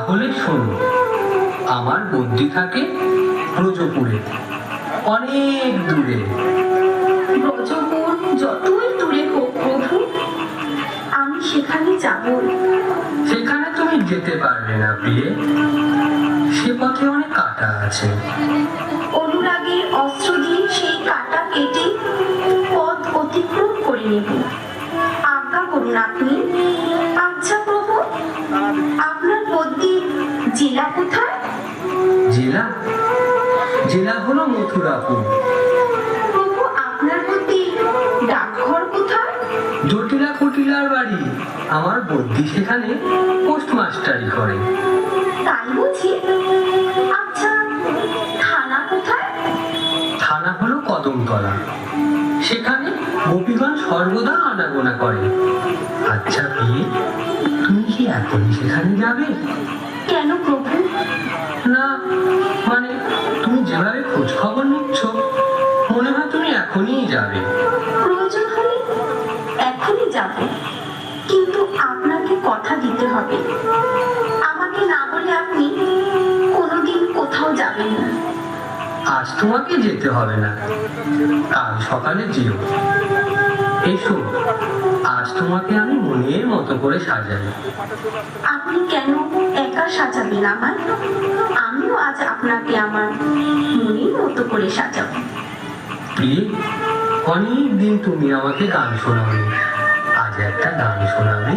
তাহলে শোনো, আমার বদ্যি থাকে ব্রজপুরে, অনেক দূরে। ব্রজপুর যতই দূরে হোক প্রভু, আমি সেখানে যাবই। সেখানে তুমি যেতে পারবে না প্রিয়ে, সে পথে অনেক কাঁটা আছে। অনুরাগের অস্ত্র দিয়ে সেই কাঁটা কেটে পথ অতিক্রম করে নেব। আজ্ঞা করুন আপনি। আচ্ছা প্রভু, আপনার বদ্যির জেলা কোথায়? জেলা? জেলা হলো মথুরাপুর। প্রভু, আপনার বদ্যির ডাকঘর কোথায়? জটিলা কুটিলার বাড়ি। আমার বদ্যি সেখানে পোস্টমাস্টারি করে। তাই বুঝি? আচ্ছা, থানা কোথায়? থানা হলো কদমতলা, সেখানে গোপীগণ সর্বদা আনাগোনা করে। আচ্ছা প্রিয়ে, তুমি কি এখনই সেখানে যাবে? কেন প্রভু? না মানে, তুমি যেভাবে খোঁজ খবর নিচ্ছ, মনে হয় তুমি এখনই যাবে। প্রয়োজন হলে এখনই যাব, কিন্তু আপনাকে কথা দিতে হবে। আমাকে না বলে আপনি কোনোদিন কোথাও যাবেন না। আজ তোমাকে যেতে হবে না, কাল সকালে যেও। এসো, আজ তোমাকে আমি মনের মতো করে সাজাই। আপনি কেন একা সাজাবেন আমায়? আমিও আজ আপনাকে আমার মনের মতো করে সাজাবো। প্রিয়ে, অনেক দিন তুমি আমাকে গান শোনাওনি, আজ একটা গান শোনাবে?